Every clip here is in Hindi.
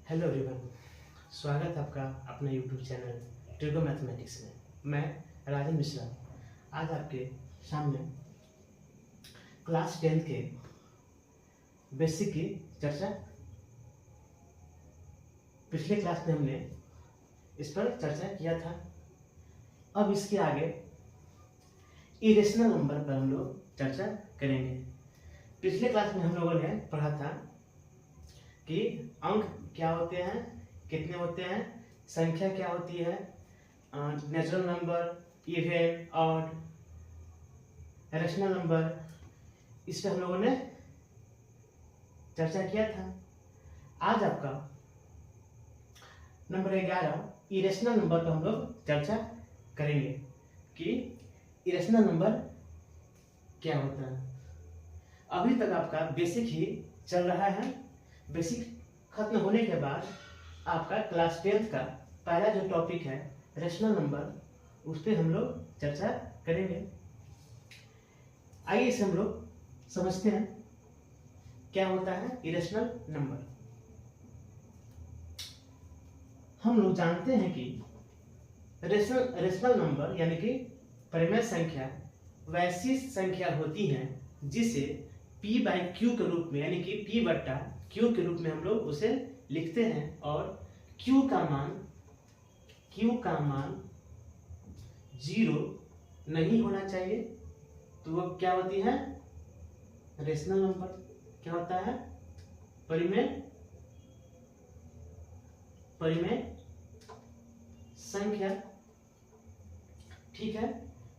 हेलो एवरीवन, स्वागत है आपका अपने यूट्यूब चैनल ट्रिगो मैथमेटिक्स में। मैं राजन मिश्रा आज आपके सामने क्लास 10 के बेसिक की चर्चा। पिछले क्लास में हमने इस पर चर्चा किया था। अब इसके आगे इरेशनल नंबर पर हम लोग चर्चा करेंगे। पिछले क्लास में हम लोगों ने पढ़ा था कि अंक क्या होते हैं, कितने होते हैं, संख्या क्या होती है, natural number, even, odd, rational number, इस पर हम लोगों ने चर्चा किया था। आज आपका नंबर 11 इरेशनल नंबर पर हम लोग चर्चा करेंगे कि इरेशनल नंबर क्या होता है। अभी तक आपका बेसिक ही चल रहा है। बेसिक खत्म होने के बाद आपका क्लास 10 का पहला जो टॉपिक है रैशनल नंबर, उस पर हम लोग चर्चा करेंगे। आइए इसे हम लोग समझते हैं क्या होता है इरेशनल नंबर। हम लोग जानते हैं कि रेशनल नंबर यानी कि परिमेय संख्या वैसी संख्या होती है जिसे p बाई क्यू के रूप में यानी कि p बट्टा क्यू के रूप में हम लोग उसे लिखते हैं और q का मान 0 नहीं होना चाहिए, तो वो क्या होती है रेशनल नंबर। क्या होता है परिमेय संख्या। ठीक है,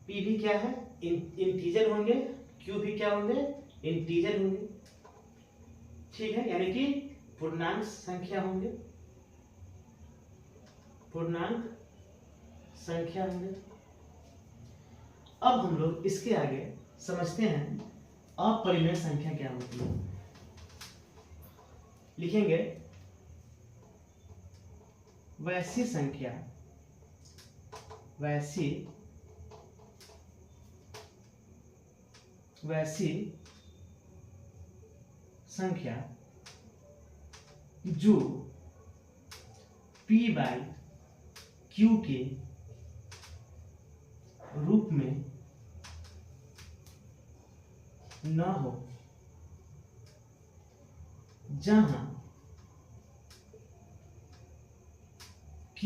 p भी क्या है इंटीजर होंगे, q भी क्या होंगे इंटीजर होंगे। ठीक है, यानी कि पूर्णांक संख्या होंगे, पूर्णांक संख्या होंगे। अब हम लोग इसके आगे समझते हैं अपरिमेय संख्या क्या होती है। लिखेंगे वैसी संख्या, वैसी संख्या जो p बाई क्यू के रूप में न हो, जहां q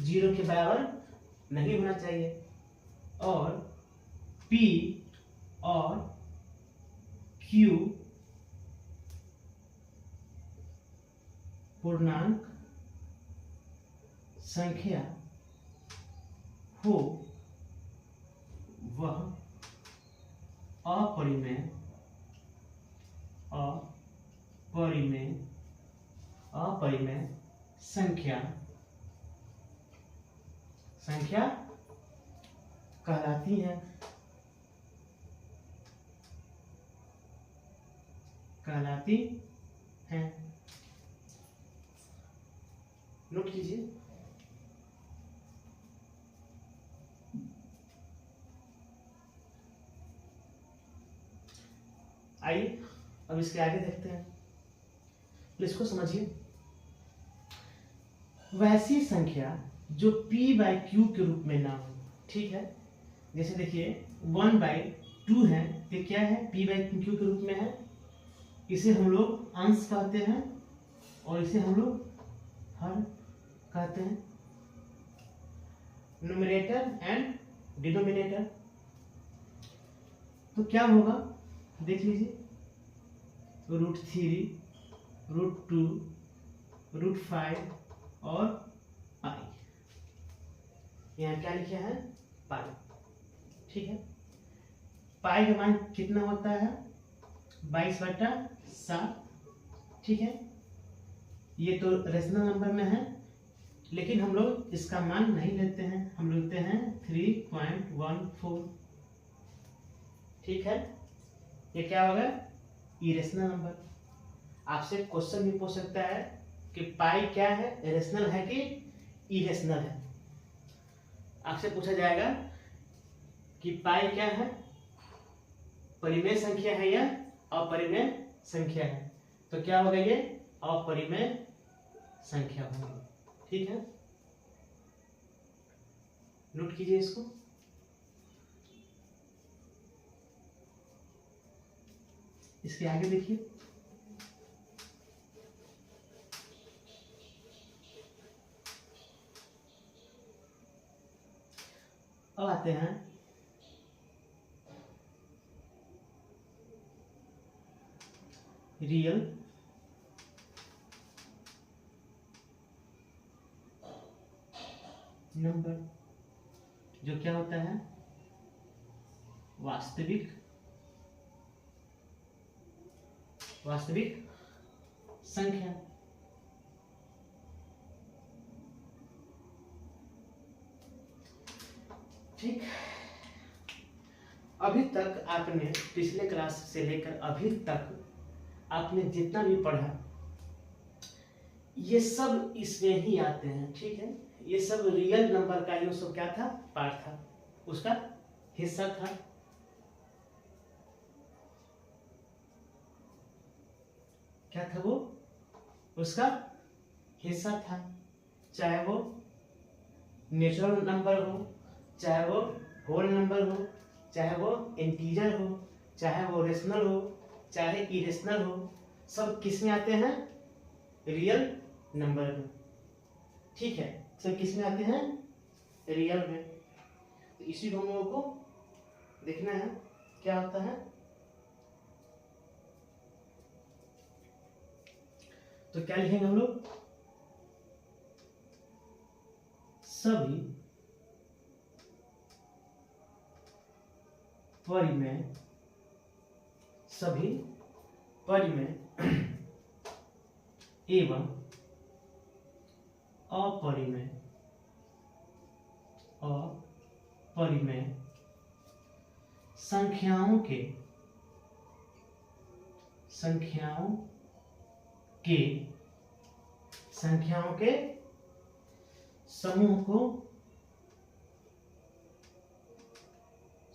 0 के बराबर नहीं होना चाहिए और p और q पूर्णांक संख्या हो, वह अपरिमेय संख्या कहलाती हैं। नोट कीजिए। आइए अब इसके आगे देखते हैं, तो इसको समझिए। वैसी संख्या जो p बाई क्यू के रूप में ना हो। ठीक है, जैसे देखिए 1/2 है, तो क्या है p बाई क्यू के रूप में है। इसे हम लोग अंश कहते हैं और इसे हम लोग हर कहते हैं, न्यूमरेटर एंड डिनोमिनेटर। तो क्या होगा देख लीजिए, √3, √2, √5 और पाई। यहाँ क्या लिखा है पाई। ठीक है, पाई का मान कितना होता है 22/7। ठीक है, ये तो रेशनल नंबर में है, लेकिन हम लोग इसका मान नहीं लेते हैं, हम लेते हैं 3.14। ठीक है, ये क्या होगा इरेशनल नंबर। आपसे क्वेश्चन भी पूछ सकता है कि पाई क्या है, रेशनल है कि इरेशनल है। आपसे पूछा जाएगा कि पाई क्या है, परिमेय संख्या है या अपरिमेय संख्या है। तो क्या होगा ये अपरिमेय संख्या होंगी। ठीक है, नोट कीजिए इसको। इसके आगे देखिए, अब आते हैं रियल नंबर, जो क्या होता है, वास्तविक संख्या। ठीक, अभी तक आपने पिछले क्लास से लेकर अभी तक आपने जितना भी पढ़ा, ये सब इसमें ही आते हैं। ठीक है, ये सब रियल नंबर का ये सब क्या था, पार्ट था, उसका हिस्सा था। क्या था वो, उसका हिस्सा था। चाहे वो नेचुरल नंबर हो, चाहे वो होल नंबर हो, चाहे वो इंटीजर हो, चाहे वो रेशनल हो, चाहे इरेशनल हो, सब किस में आते हैं, रियल नंबर में। ठीक है, सब किस में आते हैं, रियल में। तो इसी को हम लोगों को देखना है क्या होता है। तो क्या लिखेंगे हम लोग, सभी परिमेय एवं अपरिमेय संख्याओं के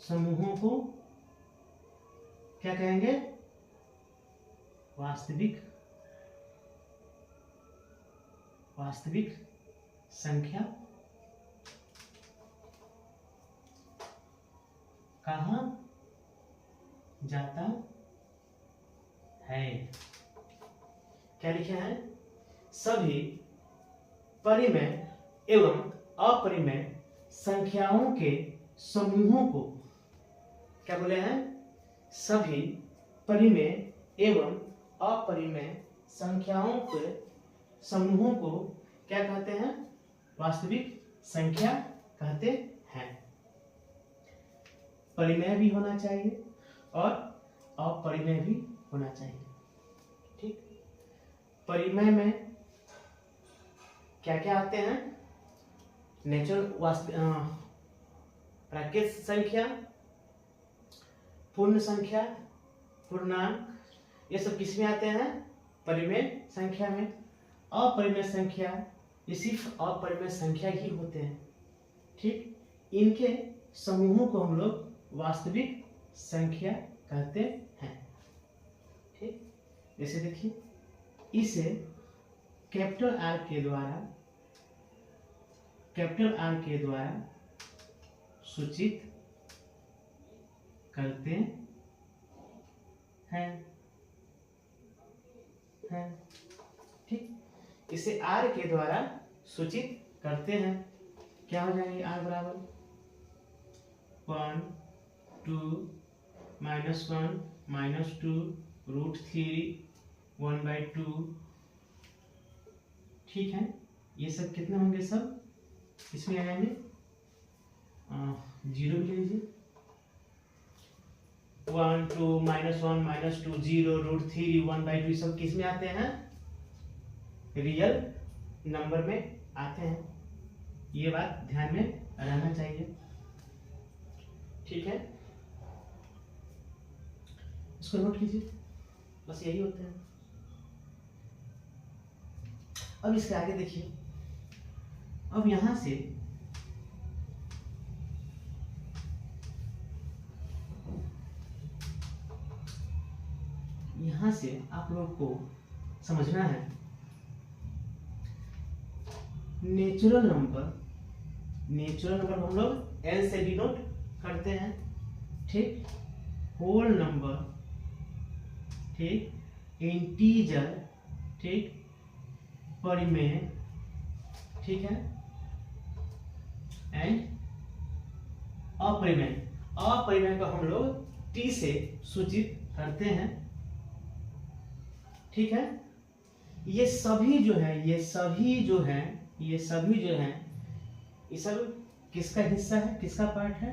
समूहों को क्या कहेंगे, वास्तविक संख्या कहा जाता है। क्या लिखा है, सभी परिमेय एवं अपरिमेय संख्याओं के समूहों को, क्या बोले हैं, सभी परिमेय एवं अपरिमेय संख्याओं के समूहों को क्या कहते हैं, वास्तविक संख्या कहते हैं। परिमेय भी होना चाहिए और अपरिमेय भी होना चाहिए। ठीक, परिमेय में क्या क्या आते हैं, नेचुरल प्राकृत संख्या, पूर्ण संख्या, पूर्णांक, ये सब किस में आते हैं, परिमेय संख्या में। अपरिमेय संख्या ये सिर्फ अपरिमेय संख्या ही होते हैं। ठीक, इनके समूहों को हम लोग वास्तविक संख्या कहते हैं। ठीक, जैसे देखिए, इसे कैपिटल आर के द्वारा सूचित करते हैं। ठीक, इसे आर के द्वारा सूचित करते हैं। क्या हो जाएंगे, आर बराबर 1 2 -1 -2 √3 1/2। ठीक है, ये सब कितने होंगे, सब इसमें आ जाएंगे, 0 भी ले लीजिए, 1 2 -1 -2 0 √3 1/2 सब किस में आते हैं, रियल नंबर में आते हैं। ये बात ध्यान में रहना चाहिए। ठीक है, इसको नोट कीजिए, बस यही होते हैं। अब इसके आगे देखिए, अब यहां से आप लोग को समझना है। नेचुरल नंबर हम लोग एन से डिनोट करते हैं, ठीक। होल नंबर, ठीक। इंटीजर, ठीक। परिमेय, ठीक है। एंड अपरिमेय को हम लोग टी से सूचित करते हैं, ठीक है। ये सभी जो है ये सब किसका हिस्सा है, किसका पार्ट है?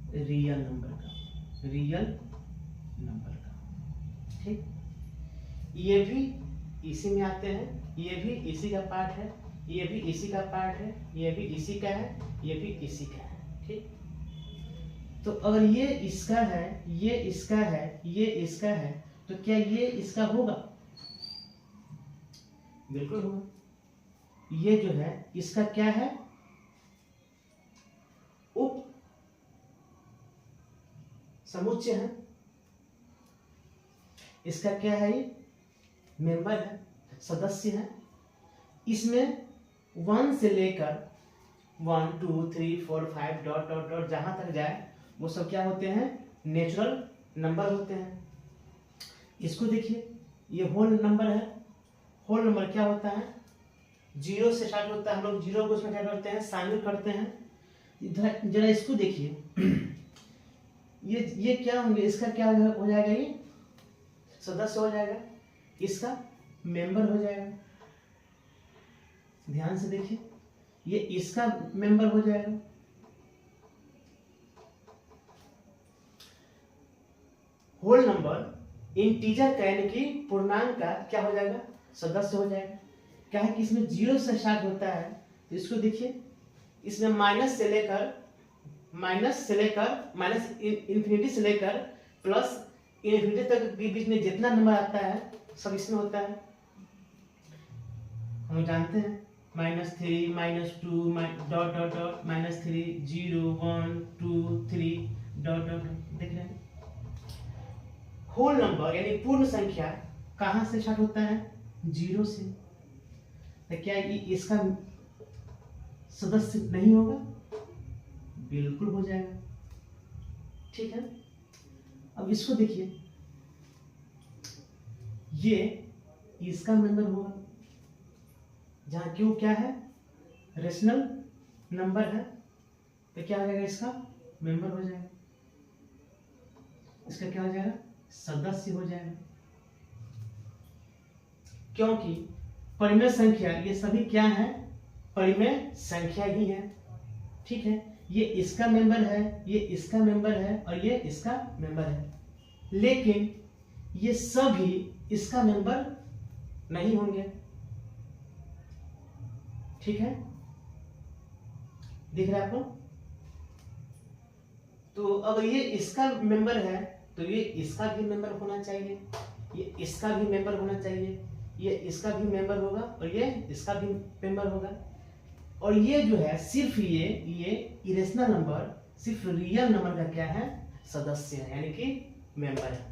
रियल नंबर का, ठीक। ये भी इसी में आते हैं, ये भी इसी का पार्ट है, ये भी इसी का पार्ट है, ये भी इसी का है, ये भी इसी का है, ठीक। तो अगर ये इसका है, ये इसका है, ये इसका है, तो क्या ये इसका होगा? बिल्कुल होगा। ये जो है इसका क्या है? उप समुच्चय है। इसका क्या है? ये मेंबर है, सदस्य है। इसमें 1 से लेकर 1 2 3 4 5 डॉट डॉट डॉट जहां तक जाए वो सब क्या होते हैं? नेचुरल नंबर होते हैं। इसको देखिए, ये होल नंबर है। होल नंबर क्या होता है? 0 से स्टार्ट होता है। हम लोग 0 को उसमें क्या करते हैं? शामिल करते हैं। इधर जरा इसको देखिए, ये क्या होंगे? इसका क्या हो जाएगा? ये सदस्य हो जाएगा, इसका मेंबर हो जाएगा। ध्यान से देखिए, ये इसका मेंबर हो जाएगा। होल नंबर इंटीजर का यानी कि पूर्णांक का क्या हो जाएगा? सदस्य हो जाएगा। क्या है कि इसमें 0 से स्टार्ट होता है, तो इसको देखिए, इसमें माइनस इन्फिनिटी से लेकर प्लस इन्फिनिटी तक के बीच में जितना नंबर आता है सब इसमें होता है। हम जानते हैं -3 -2 dot dot dot -3 0 1 2 3 dot dot. देख रहे हैं, होल नंबर यानी पूर्ण संख्या कहां से स्टार्ट होता है? 0 से। तो क्या ये इसका सदस्य नहीं होगा? बिल्कुल हो जाएगा, ठीक है। अब इसको देखिए, ये इसका मेंबर होगा, जहां क्यों क्या है? रेशनल नंबर है, तो क्या हो जाएगा? इसका मेंबर हो जाएगा, इसका क्या हो जाएगा? सदस्य हो जाएगा। क्योंकि परिमेय संख्या ये सभी क्या है? परिमेय संख्या ही है, ठीक है। ये इसका मेंबर है, ये इसका मेंबर है और ये इसका मेंबर है, लेकिन ये सभी इसका मेंबर नहीं होंगे, ठीक है। दिख रहा है आपको? तो अगर ये इसका मेंबर है तो ये इसका भी मेंबर होना चाहिए, ये इसका भी मेंबर होना चाहिए, ये इसका भी मेंबर होगा और ये इसका भी मेंबर होगा। और ये जो है सिर्फ ये इरेशनल नंबर सिर्फ रियल नंबर का क्या है? सदस्य है, यानी कि मेंबर है।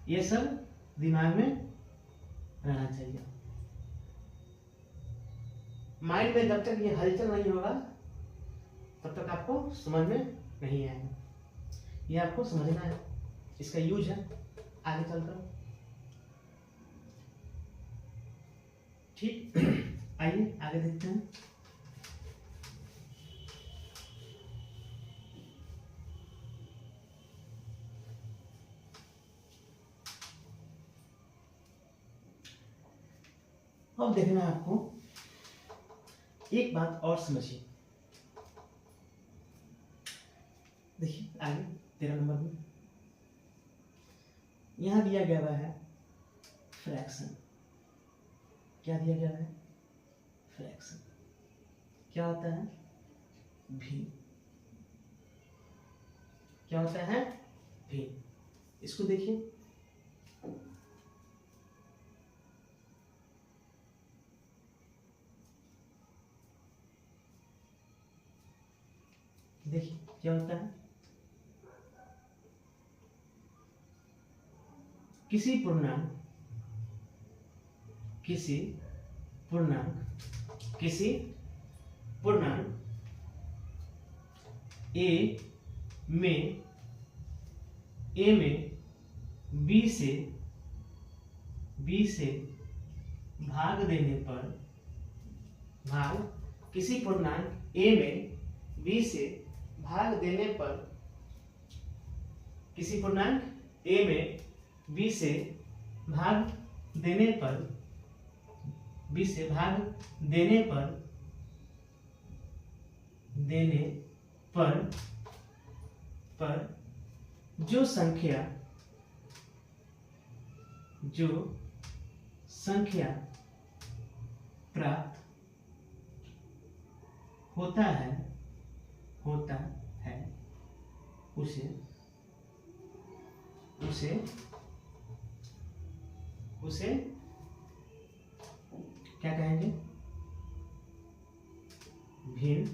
ये सब दिमाग में रहना चाहिए। माइंड में जब तक ये हलचल नहीं होगा तब तक आपको समझ में नहीं आएगा। ये आपको समझना है, इसका यूज है आगे चलकर, ठीक। आइए आगे देखते हैं। अब देखना है आपको, एक बात और समझिए। देखिए आगे 13 नंबर में यहां दिया गया हुआ है फ्रैक्शन। क्या दिया गया है? फ्रैक्शन। क्या होता है? भी। क्या होता है? भी। इसको देखिए, देखिए क्या होता है? किसी पूर्णांक किसी पूर्णांक ए में बी से भाग देने पर, किसी पूर्णांक ए में बी से भाग देने पर, किसी पूर्णांक ए में बी से भाग देने पर, बी से भाग देने पर जो संख्या प्राप्त होता है उसे क्या कहेंगे? भिन्न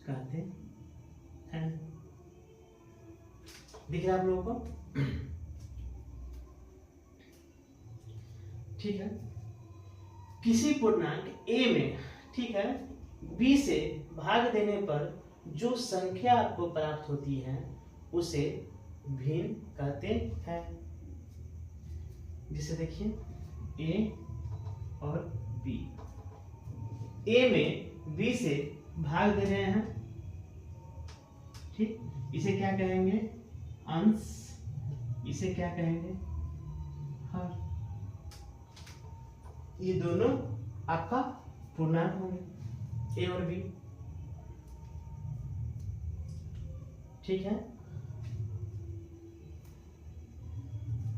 कहते हैं। दिख रहा है आप लोगों को? ठीक है। किसी पूर्णांक ए में, ठीक है, बी से भाग देने पर जो संख्या आपको प्राप्त होती है उसे भिन्न कहते हैं। जिसे देखिए ए और बी, ए में बी से भाग दे रहे हैं, ठीक, इसे क्या कहेंगे? अंश। इसे क्या कहेंगे? हर। ये दोनों आपका पूर्णांक होंगे, ए और बी, ठीक है।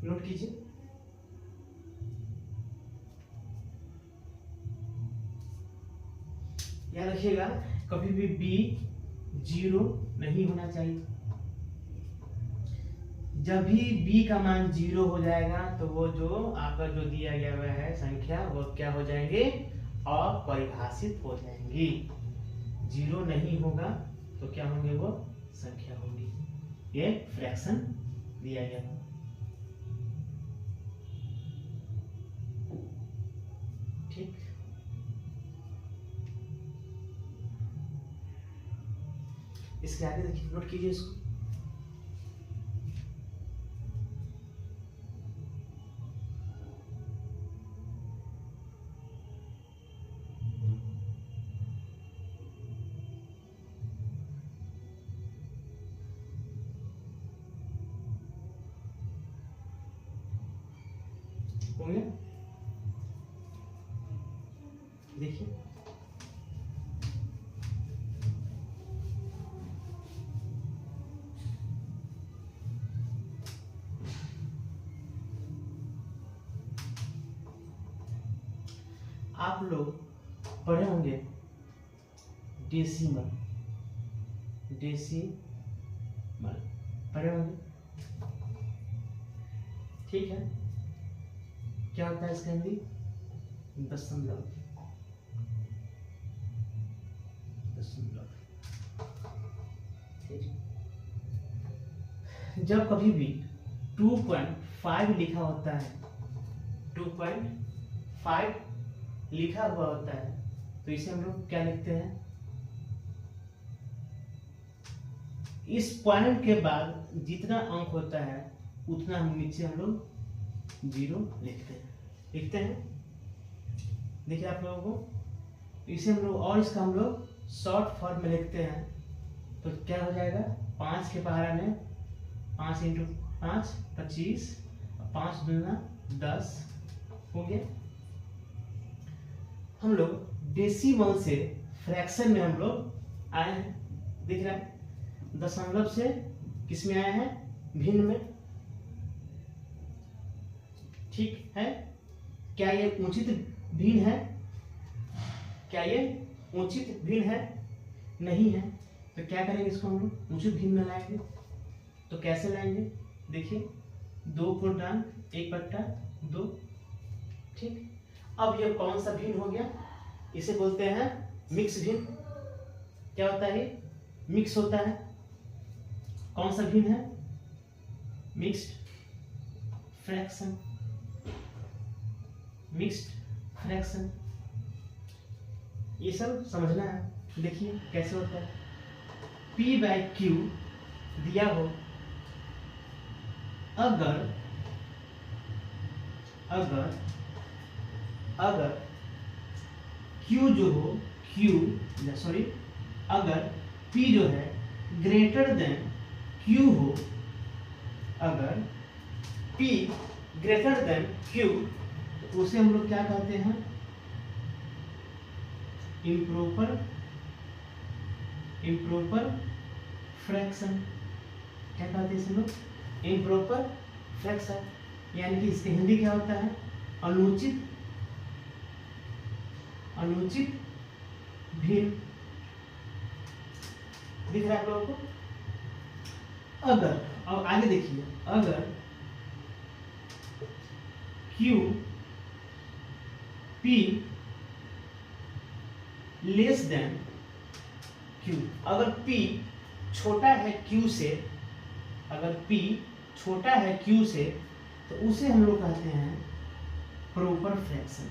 नोट कीजिए। याद रखिएगा, कभी भी बी 0 नहीं होना चाहिए। जब भी b का मान 0 हो जाएगा तो वो जो आपका जो दिया गया हुआ है संख्या, वो क्या हो जाएंगे? अपरिभाषित हो जाएंगी। 0 नहीं होगा तो क्या होंगे? वो संख्या होगी। ये फ्रैक्शन दिया गया है। ठीक, इसके आगे देखिए, नोट कीजिए इसको। हो गया? देखिए, आप लोग पढ़े होंगे डेसिमल पढ़े होंगे, ठीक है। क्या होता है इसका हिंदी? दशमलव। जब कभी भी 2.5 लिखा होता है, 2.5 लिखा हुआ होता है, तो इसे हम लोग क्या लिखते हैं? इस पॉइंट के बाद जितना अंक होता है उतना हम नीचे हम लोग 0 लिखते हैं। देखिए आप लोगों को, इसे हम लोग, और इसका हम लोग शॉर्ट फॉर्म में लिखते हैं, तो क्या हो जाएगा? 5 के पहाड़ा में 5 × 5 25, 5 दूना 10 हो गया। हम लोग डेसिमल से फ्रैक्शन में हम लोग आए हैं, दिख रहा है। दशमलव से किस में आए हैं? भिन्न में, ठीक है। क्या ये उचित भिन्न है? क्या ये उचित भिन्न है? नहीं है। तो क्या करेंगे? इसको हम लोग उचित भिन्न में लाएंगे। तो कैसे लाएंगे? देखिए, 2/1/2, ठीक। अब ये कौन सा भिन्न हो गया? इसे बोलते हैं मिक्स भिन्न। क्या होता है? मिक्स होता है। कौन सा भिन्न है? Mixed fraction. Mixed fraction. ये सब समझना है। देखिए कैसे होता है। P/Q दिया हो, अगर Q जो हो, अगर P जो है ग्रेटर देन Q हो, अगर P ग्रेटर देन Q तो उसे हम लोग क्या कहते हैं, इम्प्रॉपर फ्रैक्शन। क्या कहते हैं इसे लोग, इम्प्रॉपर फ्रैक्शन। यानी कि इसकी हिंदी क्या होता है, अनुचित भिन्न। दिख रहा है आप लोगों को। अगर, और आगे देखिए, अगर Q P less than Q, अगर P छोटा है Q से, अगर P छोटा है Q से तो उसे हम लोग कहते हैं प्रॉपर फ्रैक्शन।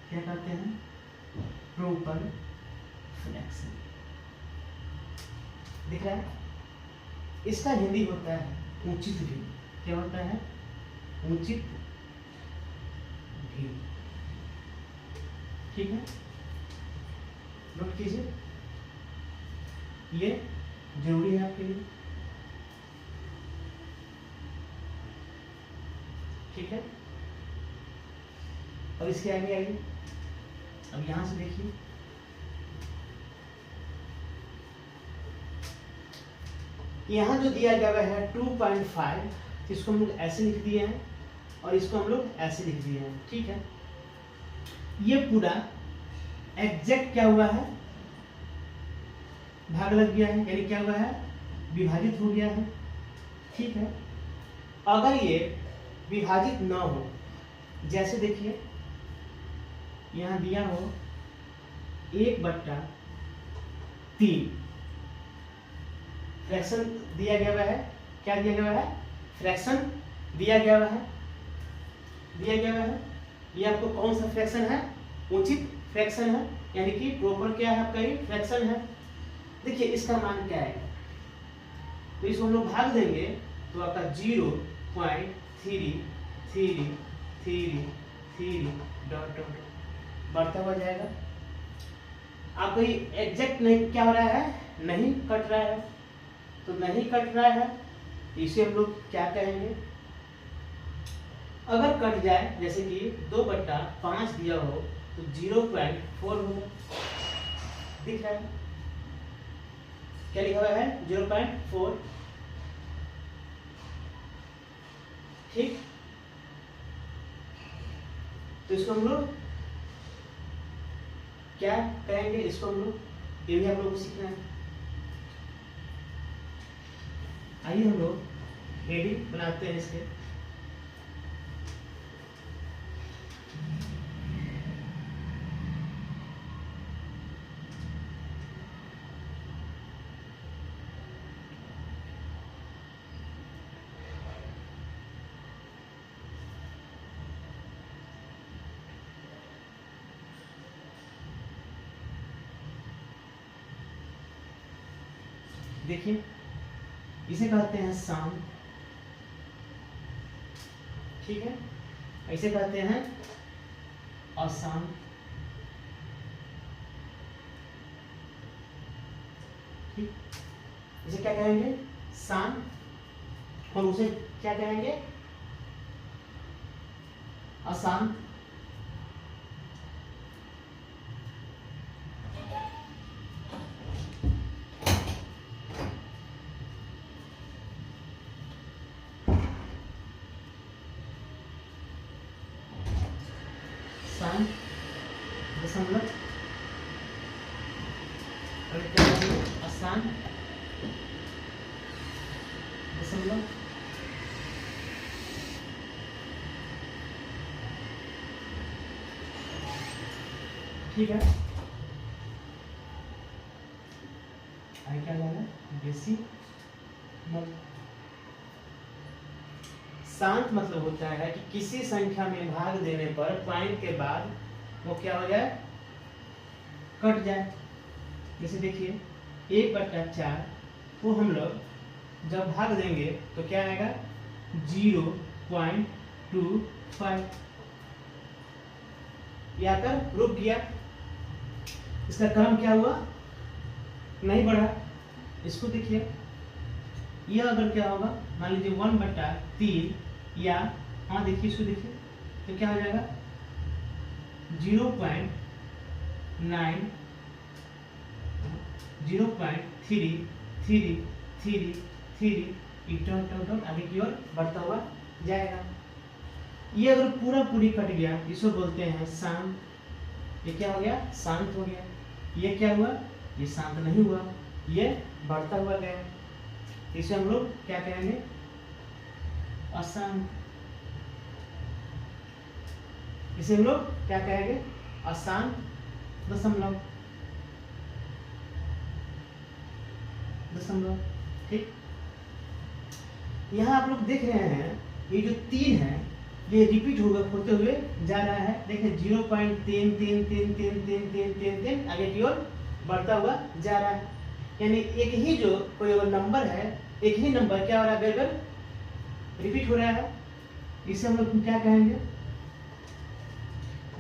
क्या कहते हैं, प्रॉपर फ्रैक्शन। दिख रहा है। इसका हिंदी होता है उचित भिन्न। क्या होता है, उचित भिन्न। ठीक है, नोट कीजिए, ये जरूरी है आपके लिए। ठीक है, अब इसके आगे आइए। अब यहां से देखिए, यहां जो दिया गया है 2.5, इसको हम लोग ऐसे लिख दिए हैं और इसको हम लोग ऐसे लिख दिए हैं। ठीक है, ये पूरा एग्जैक्ट क्या हुआ है, भाग लग गया है, यानी क्या हुआ है, विभाजित हो गया है। ठीक है, अगर ये विभाजित ना हो, जैसे देखिए यहां दिया हो 1/3 फ्रैक्शन दिया गया है। क्या दिया गया है, फ्रैक्शन दिया गया है। ये आपको कौन सा फ्रैक्शन है, उचित फ्रैक्शन है, यानी कि प्रॉपर क्या है आपका, ये फ्रैक्शन है। देखिए इसका मान क्या है, तो इसको हम लोग भाग देंगे तो आपका 0.3333 डॉट डॉट बढ़ता हुआ जाएगा। आपको ये एग्जैक्ट नहीं क्या हो रहा है, नहीं कट रहा है, तो नहीं कट रहा है, इसे हम लोग क्या कहेंगे, अगर कट जाए, जैसे कि 2/5 दिया हो तो 0.4 होगा। दिख रहा है, क्या लिखा हुआ है, 0.4। ठीक, तो इसको हम लोग क्या कहेंगे, इसको हम लोग, ये भी आप लोगों को सीखना है। आइए हम लोग हेडिंग बनाते हैं इसके। देखिए इसे कहते हैं सम। ठीक है, इसे कहते हैं असम। ठीक, इसे क्या कहेंगे, सम, और उसे क्या कहेंगे, असम। दशमलव, और क्या कहेंगे, आसान दशमलव। ठीक है, आगे क्या जाना, डेसिमल। शांत मतलब होता है कि किसी संख्या में भाग देने पर पॉइंट के बाद वो क्या हो जाए, कट जाए। जैसे देखिए 1/4 को हम लोग जब भाग देंगे तो क्या आएगा 0.25, ये आकर रुक गया। इसका क्रम क्या हुआ, नहीं बढ़ा। इसको देखिए, यह अगर क्या होगा, मान लीजिए 1/3 या हाँ देखिए इसको देखिए तो क्या हो जाएगा 0.9 0.3333 आगे की ओर बढ़ता हुआ जाएगा। ये अगर पूरा पूरी कट गया इसको बोलते हैं शांत। ये क्या हो गया, शांत हो गया। ये क्या हुआ, ये शांत नहीं हुआ, ये बढ़ता हुआ गया। इसे हम लोग क्या कहेंगे, अशांत। इसे हम लोग क्या कहेंगे, अशांत दशमलव। ठीक। यहाँ आप लोग देख रहे हैं ये जो 3 है ये रिपीट होते हुए जा रहा है। देखिए 0.333333 आगे की ओर बढ़ता हुआ जा रहा है। यानी एक ही जो कोई अगर नंबर है, एक ही नंबर क्या हो रहा है, बेरबर रिपीट हो रहा है। इसे हम लोग क्या कहेंगे,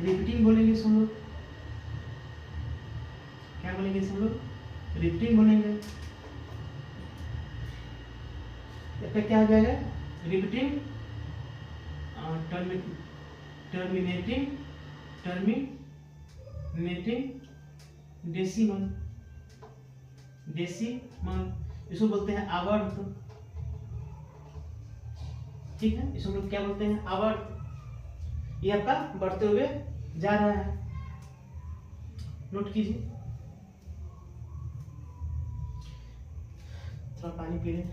रिपीटिंग बोलेंगे। इसे हम लोग क्या बोलेंगे, इसे हम लोग रिपीटिंग बोलेंगे। फिर क्या हो जाएगा, रिपीटिंग, टर्मिनेटिंग डेसिमल। इसको बोलते हैं आवर्त। ठीक है, इसको हम लोग क्या बोलते हैं, आवर्त। ये आपका बढ़ते हुए जा रहा है, नोट कीजिए। थोड़ा पानी पी लें।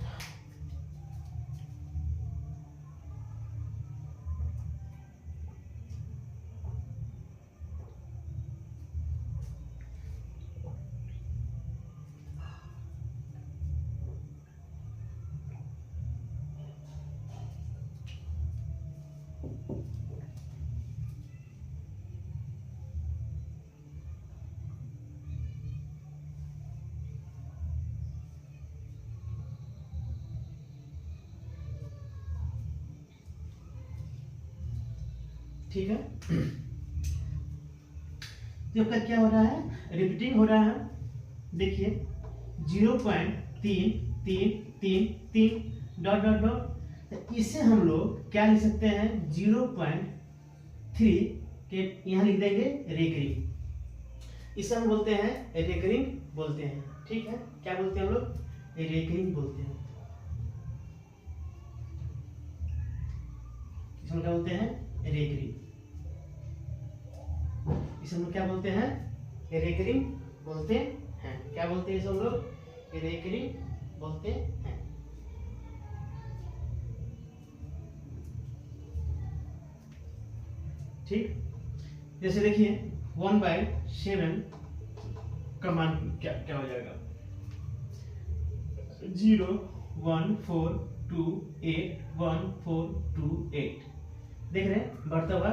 ठीक है, जब तक क्या हो रहा है, रिपीटिंग हो रहा है। देखिए 0.3333 डॉट डॉट डॉट। इसे हम लोग क्या लिख सकते हैं, 0.3 के यहाँ लिख देंगे रेकरिंग। इसे हम बोलते हैं रेकरिंग बोलते हैं। ठीक है, क्या बोलते हैं हम लोग, रेकरिंग बोलते हैं। इसमें क्या बोलते हैं, रेकरिंग। इसे हम लोग क्या बोलते हैं, रेकरिंग बोलते हैं। क्या बोलते हैं इसे हम लोग, रेकरिंग बोलते हैं। ठीक, जैसे देखिए 1/7 का मान क्या क्या हो जाएगा, 0.14281428। देख रहे हैं बढ़ता हुआ,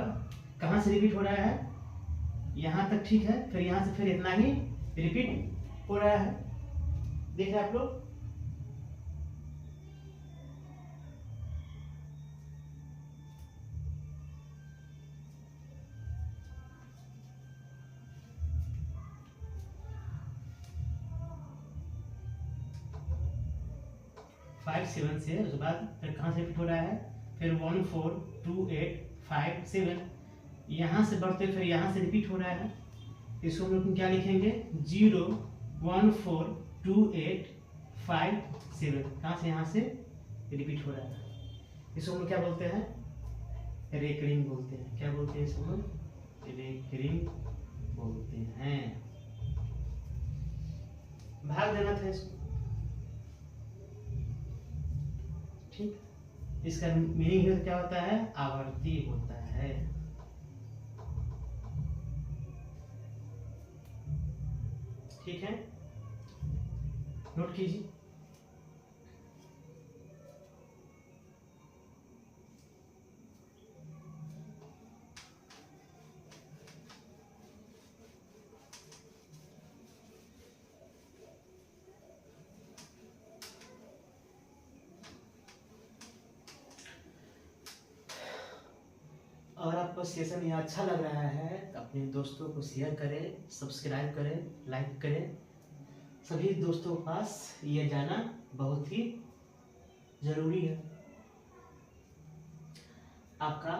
कहां से रिपीट हो रहा है, यहां तक। ठीक है, फिर यहां से फिर इतना ही रिपीट हो रहा है। देख रहे हैं आप लोग। 5 7 से उसके बाद फिर कहाँ से रिपीट हो रहा है, फिर 1 4 2 8 5 7, यहाँ से बढ़ते फिर यहाँ से रिपीट हो रहा है। इसको हम लोग क्या लिखेंगे, 0 1 4 2 8 5 7, कहाँ से यहाँ से रिपीट हो रहा है। इसको हम लोग क्या बोलते हैं, रेकरिंग बोलते हैं। क्या बोलते हैं इसको हम लोग, रेकरिंग बोलते हैं। भाग देना था इसको। ठीक, इसका मीनिंग क्या होता है, आवर्ती होता है। ठीक है, नोट कीजिए। अगर आपको सेशन यह अच्छा लग रहा है तो अपने दोस्तों को शेयर करें, सब्सक्राइब करें, लाइक करें। सभी दोस्तों के पास ये जाना बहुत ही जरूरी है। आपका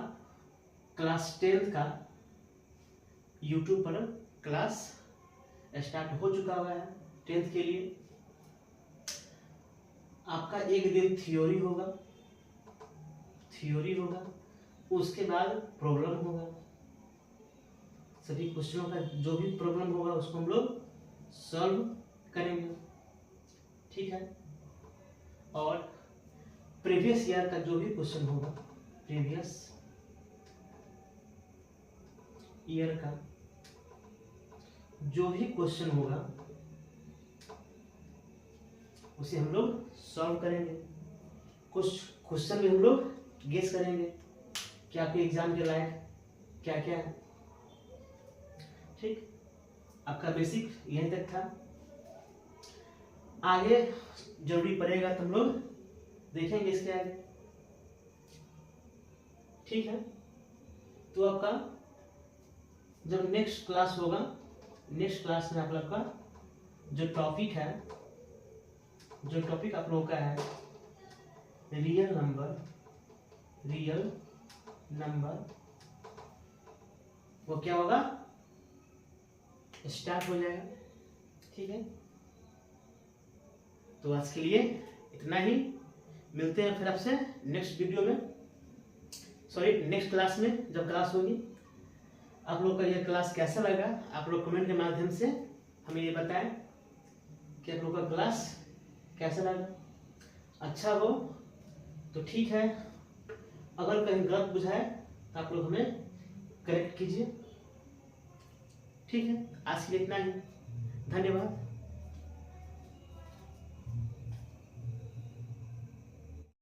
क्लास 10th का YouTube पर क्लास स्टार्ट हो चुका हुआ है 10th के लिए। आपका एक दिन थ्योरी होगा, उसके बाद प्रॉब्लम होगा। सभी क्वेश्चनों का जो भी प्रॉब्लम होगा उसको हम लोग सॉल्व करेंगे, ठीक है। और प्रीवियस ईयर का जो भी क्वेश्चन होगा, प्रीवियस ईयर का जो भी क्वेश्चन होगा उसे हम लोग सॉल्व करेंगे। कुछ क्वेश्चन में हम लोग गेस करेंगे कि आपके एग्जाम के लायक क्या क्या है, ठीक। आपका बेसिक यहीं तक था। आगे जरूरी पड़ेगा तो हम लोग देखेंगे इसके आगे, ठीक है। तो आपका जब नेक्स्ट क्लास होगा, नेक्स्ट क्लास में आप लोग का जो टॉपिक है, जो टॉपिक आप लोगों का है रियल नंबर, वो क्या होगा, स्टार्ट हो जाएगा, ठीक है। तो आज के लिए इतना ही। मिलते हैं फिर आपसे नेक्स्ट वीडियो में, सॉरी नेक्स्ट क्लास में, जब क्लास होगी। आप लोग का यह क्लास कैसा लगा, आप लोग कमेंट के माध्यम से हमें ये बताएं कि आप लोग का क्लास कैसा लगा। अच्छा हो तो ठीक है, अगर कहीं गलत बुझाए तो आप लोग हमें करेक्ट कीजिए, ठीक है। आज के लिए इतना ही, धन्यवाद।